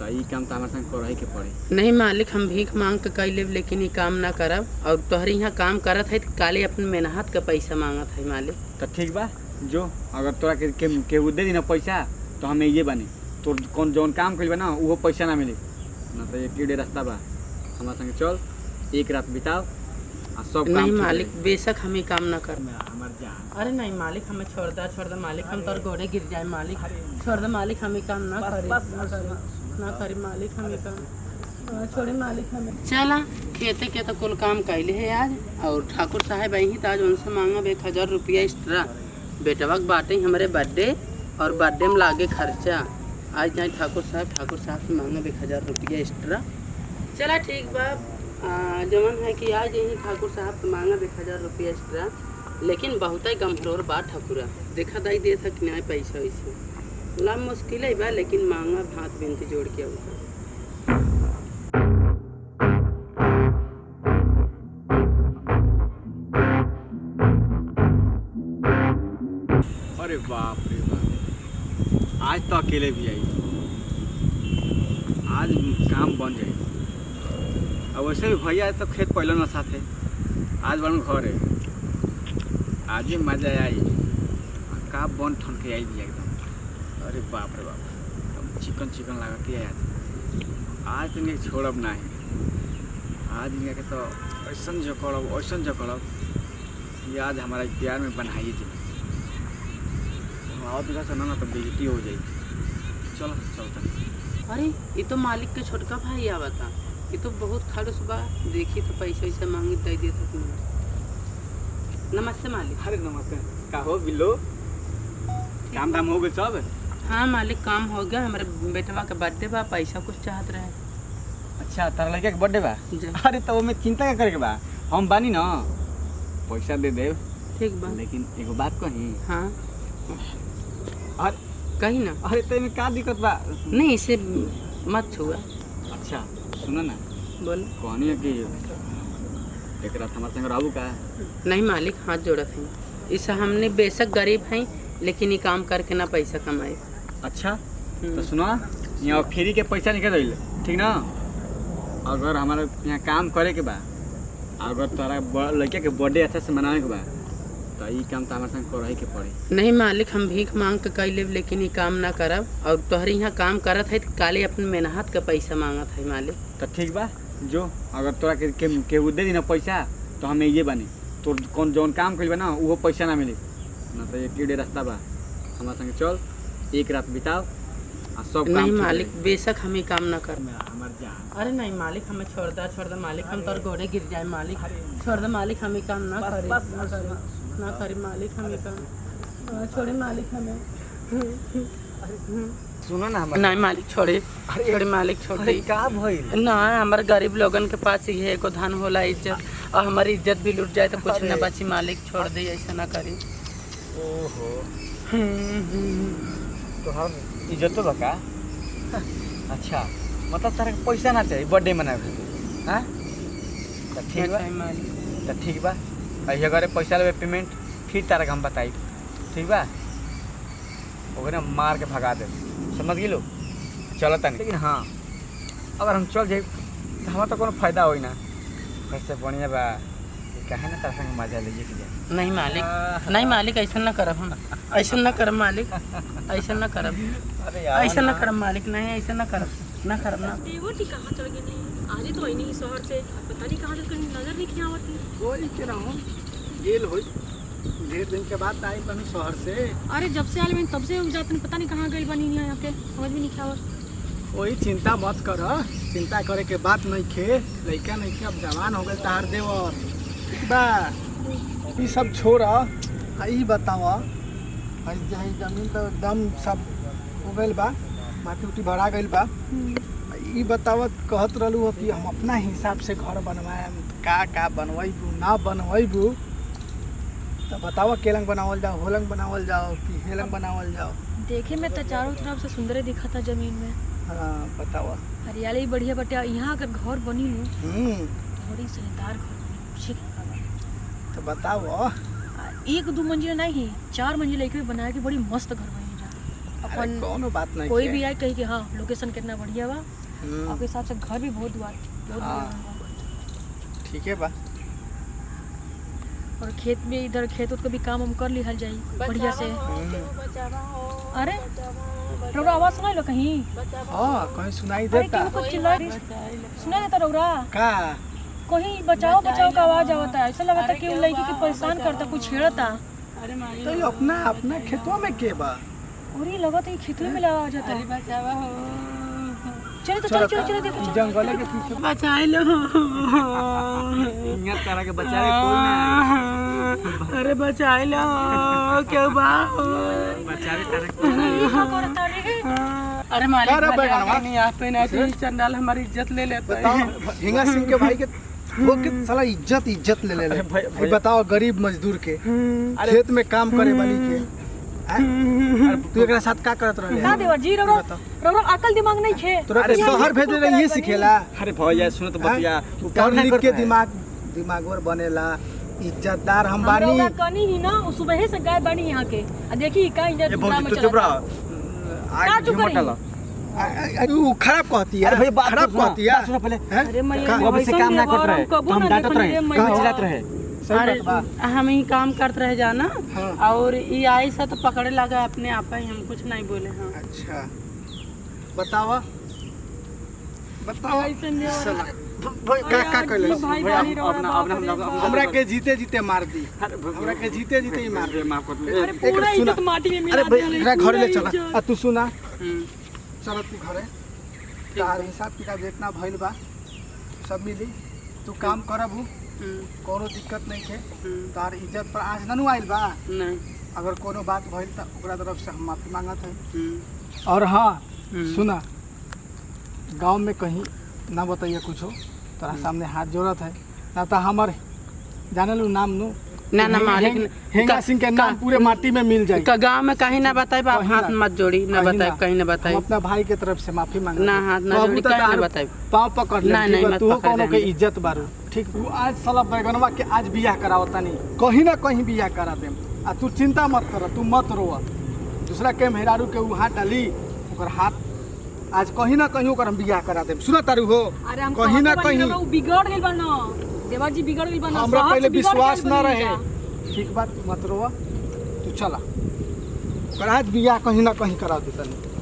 तो ये काम तो हमारे संग करही के पड़े। नहीं मालिक, हम भीख मांग के कई लेब लेकिन ये काम ना करब। और तोहरी यहाँ काम करत है तो काले अपन मेहनत का पैसा मांगत है मालिक। तो ठीक बा, जो अगर तोरा के दे दी ना पैसा तो हमें ये बनी तो कौन जौन काम करी बा ना वो पैसा ना मिली ना। तो एक कीड़े रास्ता बा, हमारे संग चल, एक रात बिताओ और सब काम नहीं मालिक, बेशक हम ये काम ना कर। हमार जान। अरे नहीं मालिक, हमें छोड़ दे मालिक, हम तोर गोड़े गिर जाए मालिक। छोड़ दे मालिक, हम ये काम ना करी ना करी मालिक, हम ये काम छोड़े मालिक। हमें चला खेते के तो कुल काम कैले है आज। और ठाकुर साहब आई तो आज उनसे मांगा 1000 रुपया एक्स्ट्रा। बेटवा के बाटे हमारे बर्थडे और बर्थडे में लागे खर्चा। आज जाए ठाकुर साहब से मांगा 1000 रुपया एक्स्ट्रा। चला ठीक बा, जवन है कि आज यही ठाकुर साहब से मांगा 1000 रुपया एक्स्ट्रा। लेकिन बहुत ही गंभीर बात ठाकुरा, देखा दाई दे था कि नहीं पैसा वैसे ला मुश्किल है बा, लेकिन मांगा हाथ बिनती जोड़ के होगा। अरे बाप रे बाप, आज तो अकेले भी आई, आज काम बन जाए। अब वैसे भी भैया तो खेत पहले ना साथ है, आज बन घर है, आज ही मजा आई। का बन ठन के आई भी एकदम। अरे बाप रे बाप, एकदम चिकन चिकन लगती है आज तो नहीं छोड़ब ना है। आज इनका के तो ऐसा जकड़ब कि आज हमारा प्यार में बनाइए जी। और दूसरा सुना ना तो बेइज्जती हो जाएगी। चलो चलता। अरे ये तो मालिक के छोटका भाई आवता, ये तो बहुत खड़ूस बा। देखी तो पैसा वैसा मांगी दे दिया था तुमने। नमस्ते मालिक। अरे नमस्ते, का हो बिल्लो, काम धाम हो गए सब? हाँ मालिक, काम हो गया। हमारे बेटवा का बर्थडे बा, पैसा कुछ चाहत रहे। अच्छा, तारा लड़का के बर्थडे बा? अरे तो मैं चिंता क्या करे के बा, हम बानी ना, पैसा दे दे। ठीक बा, लेकिन एगो बात कही। हाँ अरे कही ना। अरे तो में का दिक्कत बा? नहीं इसे मत छुआ। अच्छा सुनो ना, बोल। कहनी है कि एक रात हमारे संग रहू का? नहीं मालिक, हाथ जोड़त है। इस हमने बेशक गरीब हैं लेकिन ये काम करके ना पैसा कमाए। अच्छा तो सुनो, यहाँ फ्री के पैसा निकल रही, ठीक ना? अगर हमारे यहाँ काम करे के बा, अगर तोरा लड़के के बर्थडे अच्छा से मनावे के बा, तो ये काम तो हमारे संग करही के पड़े। नहीं मालिक, हम भीख मांग के कई लेब लेकिन ये काम ना करब। और तोहरी यहाँ काम करत है तो काले अपन मेहनत का पैसा मांगत है मालिक। तो ठीक बा, जो अगर तोरा के दे दी ना पैसा तो हमें ये बनी तो कौन जौन काम करी बा ना वो पैसा ना मिली ना। तो एक कीड़े रास्ता बा, हमारे संग चल, एक रात बिताओ और सब काम। नहीं मालिक, बेशक हम ये काम ना कर। हमार जान। अरे नहीं मालिक, हमें छोड़ दे मालिक, हम तोर गोड़े गिर जाए मालिक। छोड़ दे मालिक, हम ये काम ना करी ना करी मालिक, हम ये काम छोड़े मालिक। हमें सुनो ना, नहीं मालिक, छोड़े मालिक, छोड़े। का भइल ना हमारे गरीब लोगन के पास ये एगो धन होला इज्जत, और हमारी इज्जत भी लूट जाए तो कुछ न बची मालिक। छोड़ दे, ऐसा ना करी। ओहो, तो हम इज्जत तो बका। अच्छा मतलब तारा के पैसा ना चाहिए बर्थडे मनावे? हाँ तो ठीक बा, तो ठीक बा, ऐसे अगर पैसा लेवे पेमेंट फिर तारा के हम बताई, ठीक बा? ओकरे मार के भगा दे, समझ गेलो? चलता नहीं। लेकिन हाँ, अगर हम चल जाए तो हमारा तो कोनो फायदा होई ना। वैसे बढ़िया बा, कहे ना तारा संग मजा लीजिए कि जाए। नहीं मालिक, ऐसा ना करब हम, ऐसा ना करब मालिक, ऐसा ना करब। अरे यार, ऐसा ना करब मालिक, नहीं ऐसा ना करब ना। देवटी कहाँ चल गए? नहीं आजे तो आई नहीं शहर से, पता नहीं कहाँ कहीं नजर नहीं किया आवती। कोई के ना हो गेल हो, ढेर दिन के बाद आई बनी शहर से। अरे जब से आए तब से जाते, पता नहीं कहाँ गई बनी यहाँ के, समझ भी नहीं क्या। वही चिंता मत कर, चिंता करे के बात नहीं खे, लड़का नहीं खे, अब जवान हो गए तहार देवर, ठीक बा? ये सब छोड़, ई बतावा जमीन तो एकदम सब हो गई बा, माटी उटी भरा गई बा। ई बतावत कहत रहलू कि हम अपना हिसाब से घर बनवाए, का बनवाइबू ना बनवाइबू, तो बतावा केलंग बनावल जाओ, होलंग बनावल जाओ कि हेलंग बनावल जाओ? देखे में तो चारों तरफ से सुंदर दिखा था जमीन में। हाँ बतावा। हरियाली बढ़िया बटे, यहाँ अगर घर बनी लूँ थोड़ी सहीदार घर बनी, पूछे तो बताओ। 1-2 मंजिला नहीं, 4 मंजिला एक भी बनाया कि बड़ी मस्त घर बनी जा। अपन कोनो बात नहीं कोई के। भी आए कही कि हाँ लोकेशन कितना बढ़िया बा हम्म, आपके हिसाब से घर भी बहुत बहुत हाँ। बढ़िया ठीक है बा। और खेत में इधर खेत उत को भी काम हम कर लिहल जाई बढ़िया से। अरे रौरा आवाज सुनाई लो कहीं? हाँ कहीं सुनाई अरे देता क्यों कुछ चिल्ला रही सुनाई देता रौरा? का? कहीं बचाओ बचाओ का आवाज आवता है, ऐसा लगता है कि लड़की के परेशान करता कुछ छेड़ता। अरे मालिक तो ये अपना खेतवा में के बा? और ये लगा तो ये खेतवे में लगा जाता अरे है। बचावा हो चलो तो चलो चलो चलो देखो चलो। जंगल के पीछे बचाई लो हिंगत करा के बचावे कोई ना अरे बचाई लो क्यों बा बचावे तारा कोई ना। ये क्या करता रे? अरे मालिक अरे बैगनवा। नहीं आप पे नहीं चंडाल हमारी इज्जत ले लेता बताओ है हिंगा सिंह के भाई के वो के साला इज्जत ले ले अरे भाई- भाई बताओ गरीब मजदूर के खेत में काम करे वाली के हैं? तू एकरा साथ का करत रहले? ना देवर जी रौरा रौरा अकल दिमाग नहीं खे। तोरा के शहर भेजे रहे ये सिखेला? अरे भैया सुनो तो बतिया वो पढ़ काम नहीं लिख के करता है। दिमागवर बनेला इज्जतदार हम हम रौरा बानी। कनी ही ना वो सुबह से गाय बनी यहाँ के आ देखी का ये इधर बहुत ड्रामा तो चुप रहो का आज चुप झूठ रही? डालो तू खराब कहती है? अरे भाई बात खराब तो सुनो, कहती है? बात सुनो पहले हैं? अरे मैं का? वो अभी से काम ना करते रहे तो हम डांटत रहे कहाँ चिल्लाते रहे। सही अरे बात बा। हम ही काम करते रह जाना हाँ। और ये आई सा तो पकड़े लगा अपने आप ही हम कुछ नहीं बोले हाँ अच्छा बतावा बतावा साला का कहले? भाई भैया, बनी रहो अपना अपना अपना हमरा के जीते जीते मार दी। हमरा के जीते जीते ही मार दी। माफ कर दे। अरे पूरा सुना। इज्जत माटी में मिला अरे भाई दिया एकरा घरे ले चला आ तू सुना हम्म, चल तू घरे तार हिसाब किताब जितना भइल बा सब मिली तू काम करबू कोनो दिक्कत नहीं है तार इज्जत पर आज ननु आइल बा नहीं अगर कोनो बात भइल त ओकरा तरफ से हम माफी मांगत है हम्म, और हाँ हम्म। सुना गांव में कहीं ना बताइए कुछ हो तोरा सामने हाथ जोड़त है ना तो हमार जाने लू नाम नु ना ना मालिक हेंगा सिंह के नाम पूरे माटी में मिल जाए। गाँव में कहीं ना बताए आप कहीं हाथ ना। मत जोड़ी ना कहीं बताए ना। कहीं ना हम बताए अपना भाई के तरफ से माफी मांग ना हाथ ना जोड़ी कहीं ना बताए पाँव पकड़ ले नहीं, ठीक नहीं, बा, मत तू पकड़ कोनो के लेंगे। इज्जत बारू ठीक तू आज साला बैगनवा के आज बियाह करावता नहीं कहीं ना कहीं बियाह करा देम आ तू चिंता मत कर तू मत रोआ दूसरा के मेहरारू के ऊ हाथ डाली ओकर हाथ आज कहीं ना कहीं ओकर हम बियाह करा देम सुना तारू हो अरे हम कहीं ना कहत बानी कहीं रौरा उ बिगड़ गेल बा ना देवर जी बिगड़ गेल बा ना हमरा साहब पहले से बिगड़ विश्वास गेल ना बनी रहे जा। ठीक बात मत रोआ तू चला ओकर आज बियाह कहीं ना कहीं करा देता नहीं